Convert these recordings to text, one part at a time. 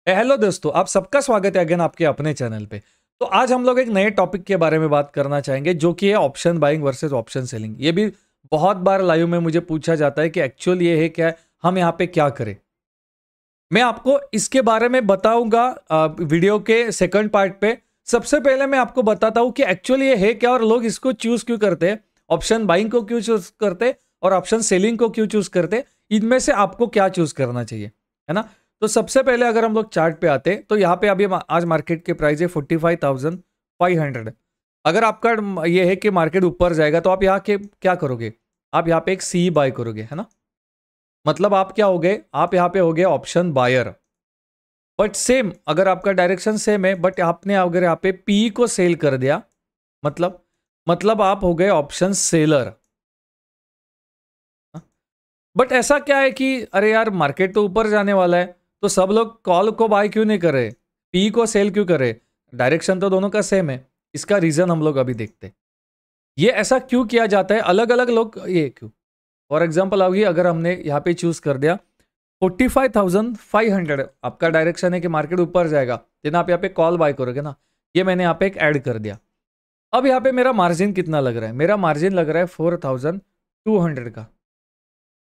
Hello दोस्तों, आप सबका स्वागत है अगेन आपके अपने चैनल पे। तो आज हम लोग एक नए टॉपिक के बारे में बात करना चाहेंगे जो कि है option buying versus option selling. ये भी बहुत बार लाइव में मुझे पूछा जाता है कि एक्चुअल ये है क्या है, हम यहाँ पे क्या करें। मैं आपको इसके बारे में बताऊंगा वीडियो के सेकंड पार्ट पे। सबसे पहले मैं आपको बताता हूँ कि एक्चुअल ये है क्या और लोग इसको चूज क्यों करते हैं, ऑप्शन बाइंग को क्यों चूज करते हैं और ऑप्शन सेलिंग को क्यों चूज करते हैं, इनमें से आपको क्या चूज करना चाहिए, है ना। तो सबसे पहले अगर हम लोग चार्ट पे आते तो यहाँ पे अभी आज मार्केट के प्राइस है 45,500। अगर आपका ये है कि मार्केट ऊपर जाएगा तो आप यहाँ के क्या करोगे, आप यहाँ पे एक सी बाय करोगे, है ना। मतलब आप क्या हो गए, आप यहाँ पे हो गए ऑप्शन बायर। बट सेम अगर आपका डायरेक्शन सेम है बट आपने अगर यहाँ पे पी को सेल कर दिया, मतलब आप हो गए ऑप्शन सेलर। बट ऐसा क्या है कि अरे यार मार्केट तो ऊपर जाने वाला है तो सब लोग कॉल को बाय क्यों नहीं कर रहे, पी को सेल क्यों कर रहे, डायरेक्शन तो दोनों का सेम है। इसका रीजन हम लोग अभी देखते हैं। ये ऐसा क्यों किया जाता है, अलग अलग लोग ये क्यों। फॉर एग्जाम्पल होगी अगर हमने यहाँ पे चूज कर दिया 45,500, आपका डायरेक्शन है कि मार्केट ऊपर जाएगा, देन आप यहाँ पे कॉल बाय करोगे ना। ये मैंने यहाँ पे एक ऐड कर दिया। अब यहाँ पे मेरा मार्जिन कितना लग रहा है, मेरा मार्जिन लग रहा है 4,200 का,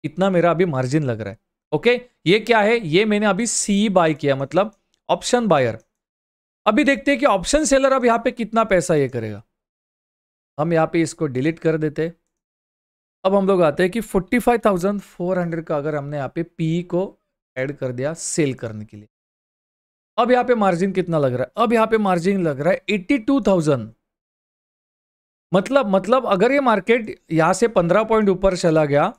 इतना मेरा अभी मार्जिन लग रहा है। ओके, ये क्या है, ये मैंने अभी सी बाय किया, मतलब ऑप्शन बायर। अभी देखते हैं कि ऑप्शन सेलर अब यहाँ पे कितना पैसा ये करेगा। हम यहाँ पे इसको डिलीट कर देते हैं। अब हम लोग आते हैं कि 45,400 का अगर हमने यहाँ पे पी को ऐड कर दिया सेल करने के लिए, अब यहाँ पे मार्जिन कितना लग रहा है, अब यहाँ पे मार्जिन लग रहा है 82,000। मतलब अगर ये मार्केट यहाँ से 15 पॉइंट ऊपर चला गया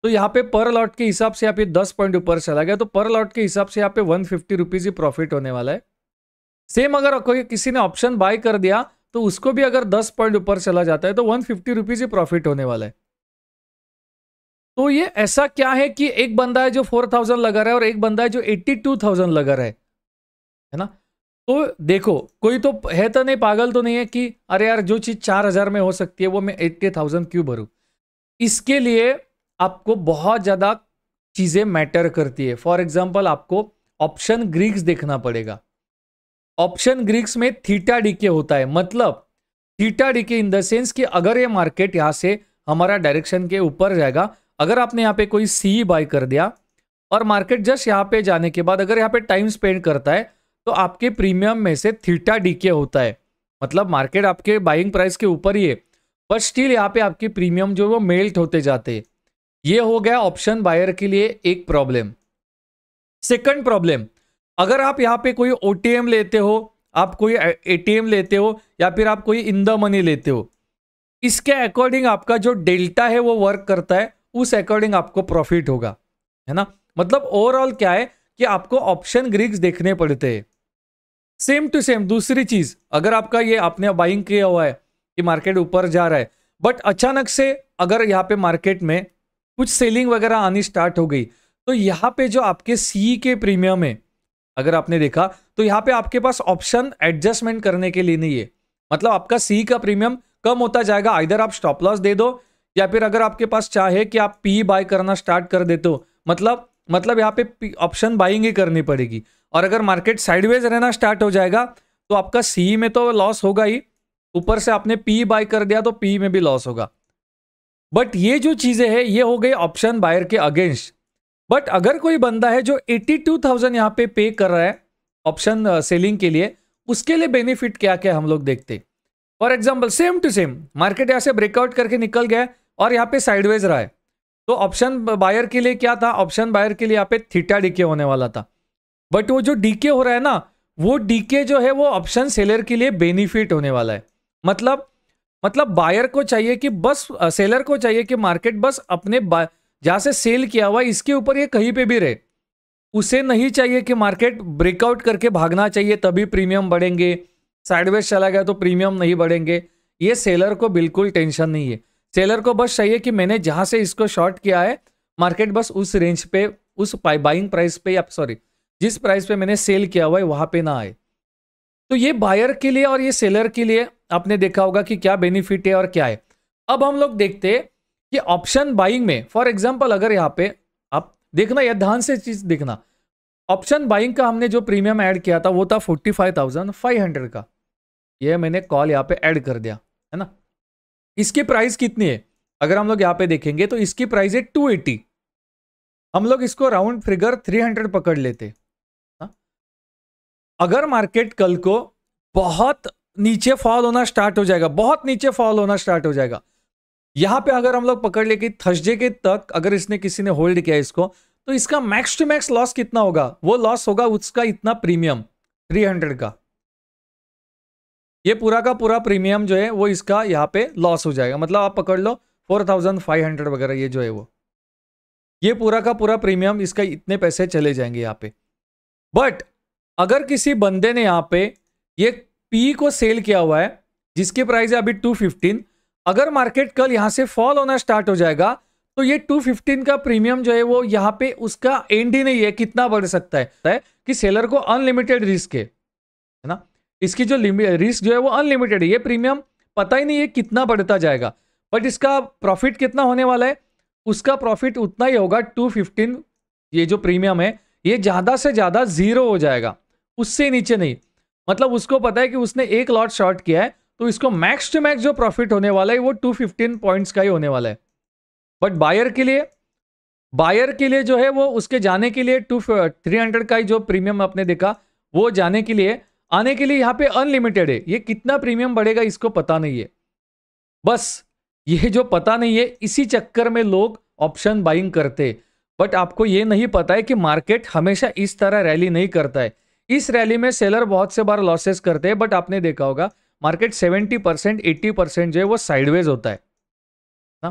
तो यहाँ पे पर लॉट के हिसाब से यहाँ पे 10 पॉइंट ऊपर चला गया तो पर लॉट के हिसाब से यहाँ पे 150 रुपीज ही प्रॉफिट होने वाला है। सेम अगर कोई किसी ने ऑप्शन बाय कर दिया तो उसको भी अगर 10 पॉइंट ऊपर चला जाता है तो 150 रुपीज ही प्रॉफिट होने वाला है। तो ये ऐसा क्या है कि एक बंदा है जो 4,000 लगा रहा है और एक बंदा है जो 82,000 लगा रहा है ना। तो देखो कोई तो है तो नहीं, पागल तो नहीं है कि अरे यार जो चीज 4,000 में हो सकती है वो मैं 80,000 क्यों भरूं। इसके लिए आपको बहुत ज्यादा चीजें मैटर करती है। फॉर एग्जाम्पल आपको ऑप्शन ग्रीक्स देखना पड़ेगा। ऑप्शन ग्रीक्स में थीटा डीके होता है, मतलब theta DK in the sense कि अगर ये मार्केट यहां से हमारा डायरेक्शन के ऊपर जाएगा, अगर आपने यहाँ पे कोई सी बाय कर दिया और मार्केट जस्ट यहाँ पे जाने के बाद अगर यहाँ पे टाइम स्पेंड करता है तो आपके प्रीमियम में से थीटा डीके होता है। मतलब मार्केट आपके बाइंग प्राइस के ऊपर ही है पर स्टिल यहाँ पे आपके प्रीमियम जो वो मेल्ट होते जाते हैं। ये हो गया ऑप्शन बायर के लिए एक प्रॉब्लम। सेकंड प्रॉब्लम, अगर आप यहाँ पे कोई ओटीएम लेते हो, आप कोई एटीएम लेते हो या फिर आप कोई इन द मनी लेते हो, इसके अकॉर्डिंग आपका जो डेल्टा है वो वर्क करता है, उस अकॉर्डिंग आपको प्रॉफिट होगा, है ना। मतलब ओवरऑल क्या है कि आपको ऑप्शन ग्रीक्स देखने पड़ते हैं। सेम टू सेम दूसरी चीज, अगर आपका ये आपने बाइंग किया हुआ है कि मार्केट ऊपर जा रहा है बट अचानक से अगर यहाँ पे मार्केट में कुछ सेलिंग वगैरह आनी स्टार्ट हो गई तो यहाँ पे जो आपके सी के प्रीमियम है, अगर आपने देखा तो यहाँ पे आपके पास ऑप्शन एडजस्टमेंट करने के लिए नहीं है। मतलब आपका सी का प्रीमियम कम होता जाएगा, इधर आप स्टॉप लॉस दे दो या फिर अगर आपके पास चाहे कि आप पी बाय करना स्टार्ट कर देते हो, मतलब यहाँ पे ऑप्शन बाइंग ही करनी पड़ेगी। और अगर मार्केट साइडवेज रहना स्टार्ट हो जाएगा तो आपका सी में तो लॉस होगा ही, ऊपर से आपने पी बाय कर दिया तो पी में भी लॉस होगा। बट ये जो चीजें हैं ये हो गई ऑप्शन बायर के अगेंस्ट। बट अगर कोई बंदा है जो 82,000 यहाँ पे कर रहा है ऑप्शन सेलिंग के लिए, उसके लिए बेनिफिट क्या क्या हम लोग देखते। For example same to same market यहाँ से ब्रेकआउट करके निकल गया और यहाँ पे साइडवेज रहा है तो ऑप्शन बायर के लिए क्या था, ऑप्शन बायर के लिए यहाँ पे थीटा डीके होने वाला था। बट वो जो डीके हो रहा है ना, वो डीके जो है वो ऑप्शन सेलर के लिए बेनिफिट होने वाला है। मतलब बायर को चाहिए कि बस सेलर को चाहिए कि मार्केट बस अपने जहां से सेल किया हुआ इसके ऊपर ये कहीं पे भी रहे। उसे नहीं चाहिए कि मार्केट ब्रेकआउट करके भागना चाहिए तभी प्रीमियम बढ़ेंगे, साइडवेज चला गया तो प्रीमियम नहीं बढ़ेंगे। ये सेलर को बिल्कुल टेंशन नहीं है। सेलर को बस चाहिए कि मैंने जहां से इसको शॉर्ट किया है मार्केट बस उस रेंज पे, उस बाइंग प्राइस पे, या सॉरी जिस प्राइस पे मैंने सेल किया हुआ है वहां पे ना आए। तो ये बायर के लिए और ये सेलर के लिए आपने देखा होगा कि क्या बेनिफिट है और क्या है। अब हम लोग देखते हैं कि ऑप्शन बाइंग में फॉर एग्जांपल अगर यहाँ पे आप देखना, यह ध्यान से चीज देखना, ऑप्शन बाइंग का हमने जो प्रीमियम ऐड किया था वो था 45,500 का, ये मैंने कॉल यहाँ पे ऐड कर दिया, है ना। इसकी प्राइस कितनी है अगर हम लोग यहाँ पे देखेंगे तो इसकी प्राइस है 280। हम लोग इसको राउंड फिगर 300 पकड़ लेते। अगर मार्केट कल को बहुत नीचे फॉल होना स्टार्ट हो जाएगा, बहुत नीचे फॉल होना स्टार्ट हो जाएगा, यहां पे अगर हम लोग पकड़ ले कि थर्सडे के तक अगर इसने किसी ने होल्ड किया इसको, तो इसका मैक्स टू मैक्स लॉस कितना होगा, वो लॉस होगा उसका इतना प्रीमियम 300 का। ये पूरा का पूरा प्रीमियम जो है वो इसका यहाँ पे लॉस हो जाएगा। मतलब आप पकड़ लो 4500 वगैरह, ये जो है वो ये पूरा का पूरा प्रीमियम इसका इतने पैसे चले जाएंगे यहाँ पे। बट अगर किसी बंदे ने यहाँ पे ये पी को सेल किया हुआ है जिसकी प्राइस है अभी 215, अगर मार्केट कल यहां से फॉल होना स्टार्ट हो जाएगा तो ये 215 का प्रीमियम जो है वो यहां पे उसका एंड ही नहीं है, कितना बढ़ सकता है कि सेलर को अनलिमिटेड रिस्क है ना। इसकी जो रिस्क जो है वो अनलिमिटेड है, ये प्रीमियम पता ही नहीं है कितना बढ़ता जाएगा, बट इसका प्रॉफिट कितना होने वाला है, उसका प्रॉफिट उतना ही होगा 215। ये जो प्रीमियम है ये ज्यादा से ज्यादा 0 हो जाएगा, उससे नीचे नहीं। मतलब उसको पता है कि उसने एक लॉट शॉर्ट किया है तो इसको मैक्स टू मैक्स जो प्रॉफिट होने वाला है वो 215 पॉइंट्स का ही होने वाला है। बट बायर के लिए जो है वो उसके जाने के लिए 300 का ही जो प्रीमियम आपने देखा वो जाने के लिए आने के लिए यहाँ पे अनलिमिटेड है। ये कितना प्रीमियम बढ़ेगा इसको पता नहीं है, बस ये जो पता नहीं है इसी चक्कर में लोग ऑप्शन बाइंग करते। बट आपको ये नहीं पता है कि मार्केट हमेशा इस तरह रैली नहीं करता है। इस रैली में सेलर बहुत से बार लॉसेस करते हैं, बट आपने देखा होगा मार्केट 70% 80% जो है वो साइडवेज होता है ना।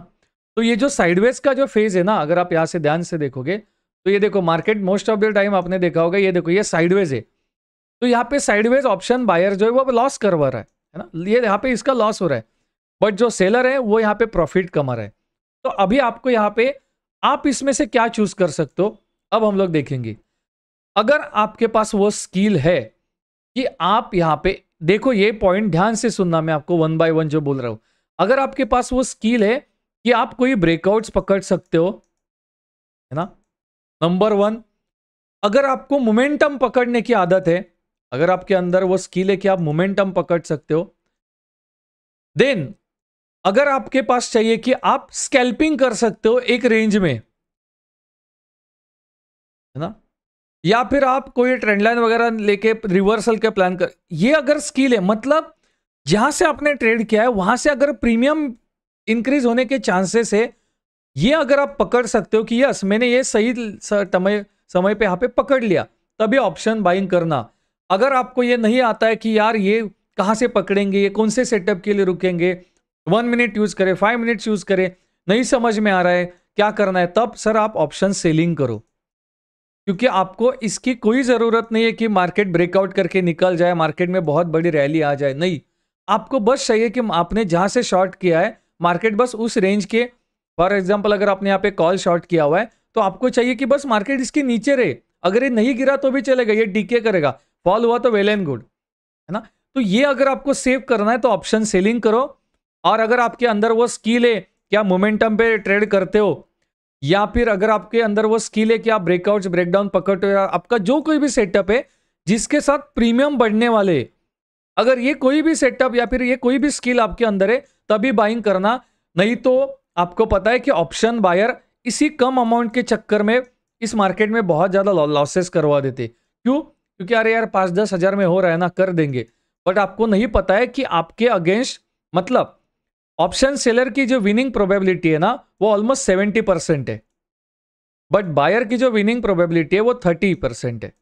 तो ये जो साइडवेज का जो फेज है ना, अगर आप यहाँ से ध्यान से देखोगे तो ये देखो market most of the time आपने देखा होगा, ये देखो ये साइडवेज है। तो यहाँ पे साइडवेज ऑप्शन बायर जो है वो लॉस करवा रहा है ना, ये यहाँ पे इसका लॉस हो रहा है, बट जो सेलर है वो यहाँ पे प्रॉफिट कमा रहा है। तो अभी आपको यहाँ पे आप इसमें से क्या चूज कर सकते हो, अब हम लोग देखेंगे। अगर आपके पास वो स्किल है कि आप यहाँ पे देखो, ये पॉइंट ध्यान से सुनना, मैं आपको 1 बाय 1 जो बोल रहा हूं। अगर आपके पास वो स्किल है कि आप कोई ब्रेकआउट्स पकड़ सकते हो, है ना, नंबर 1। अगर आपको मोमेंटम पकड़ने की आदत है, अगर आपके अंदर वो स्किल है कि आप मोमेंटम पकड़ सकते हो, देन अगर आपके पास चाहिए कि आप स्कैल्पिंग कर सकते हो एक रेंज में, है ना, या फिर आप कोई ट्रेंड लाइन वगैरह लेके रिवर्सल के प्लान कर, ये अगर स्किल है, मतलब जहां से आपने ट्रेड किया है वहां से अगर प्रीमियम इंक्रीज होने के चांसेस है, ये अगर आप पकड़ सकते हो कि यस मैंने ये सही समय पे यहाँ पे पकड़ लिया, तभी ऑप्शन बाइंग करना। अगर आपको ये नहीं आता है कि यार ये कहां से पकड़ेंगे, ये कौन से सेटअप के लिए रुकेंगे, 1 मिनट यूज करें 5 मिनट यूज करें, नहीं समझ में आ रहा है क्या करना है, तब सर आप ऑप्शन सेलिंग करो। क्योंकि आपको इसकी कोई जरूरत नहीं है कि मार्केट ब्रेकआउट करके निकल जाए, मार्केट में बहुत बड़ी रैली आ जाए, नहीं। आपको बस चाहिए कि आपने जहां से शॉर्ट किया है मार्केट बस उस रेंज के, फॉर एग्जांपल अगर आपने यहाँ पे कॉल शॉर्ट किया हुआ है तो आपको चाहिए कि बस मार्केट इसके नीचे रहे, अगर ये नहीं गिरा तो भी चलेगा, ये डीके करेगा, फॉल हुआ तो वेल एंड गुड, है ना। तो ये अगर आपको सेव करना है तो ऑप्शन सेलिंग करो। और अगर आपके अंदर वो स्किल है कि आप मोमेंटम पे ट्रेड करते हो, या फिर अगर आपके अंदर वो स्किल है कि आप ब्रेकआउट्स ब्रेकडाउन पकड़ते हो, आपका जो कोई भी सेटअप है जिसके साथ प्रीमियम बढ़ने वाले, अगर ये कोई भी सेटअप या फिर ये कोई भी स्किल आपके अंदर है तभी बाइंग करना, नहीं तो आपको पता है कि ऑप्शन बायर इसी कम अमाउंट के चक्कर में इस मार्केट में बहुत ज्यादा लॉसेस करवा देते। क्यों? क्योंकि अरे यार 5-10 हजार में हो रहा है ना, कर देंगे, बट आपको नहीं पता है कि आपके अगेंस्ट, मतलब ऑप्शन सेलर की जो विनिंग प्रोबेबिलिटी है ना वो ऑलमोस्ट 70% है, बट बायर की जो विनिंग प्रोबेबिलिटी है वो 30% है।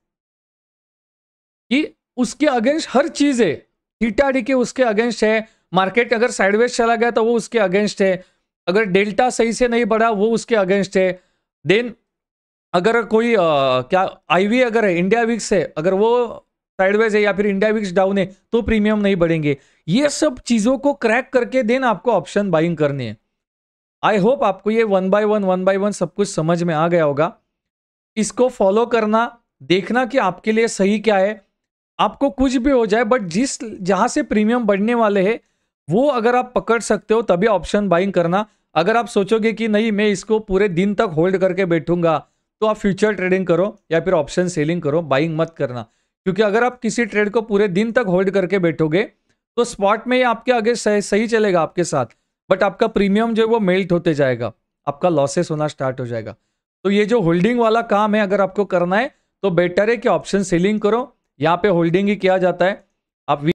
कि उसके अगेंस्ट हर चीज है, थीटा डी के उसके अगेंस्ट है, मार्केट अगर साइडवेज चला गया तो वो उसके अगेंस्ट है, अगर डेल्टा सही से नहीं बढ़ा वो उसके अगेंस्ट है, देन अगर कोई क्या आईवी अगर है, इंडिया विक्स है, अगर वो साइडवेज है या फिर इंडिया विक्स डाउन है तो प्रीमियम नहीं बढ़ेंगे। ये सब चीजों को क्रैक करके देन आपको ऑप्शन बाइंग करनी है। आई होप आपको ये 1 बाय 1 सब कुछ समझ में आ गया होगा। इसको फॉलो करना, देखना कि आपके लिए सही क्या है। आपको कुछ भी हो जाए बट जहां से प्रीमियम बढ़ने वाले हैं वो अगर आप पकड़ सकते हो तभी ऑप्शन बाइंग करना। अगर आप सोचोगे कि नहीं मैं इसको पूरे दिन तक होल्ड करके बैठूंगा तो आप फ्यूचर ट्रेडिंग करो या फिर ऑप्शन सेलिंग करो, बाइंग मत करना। क्योंकि अगर आप किसी ट्रेड को पूरे दिन तक होल्ड करके बैठोगे तो स्पॉट में ये आपके आगे सही चलेगा आपके साथ, बट आपका प्रीमियम जो है वो मेल्ट होते जाएगा, आपका लॉसेस होना स्टार्ट हो जाएगा। तो ये जो होल्डिंग वाला काम है अगर आपको करना है तो बेटर है कि ऑप्शन सेलिंग करो, यहाँ पे होल्डिंग ही किया जाता है। आप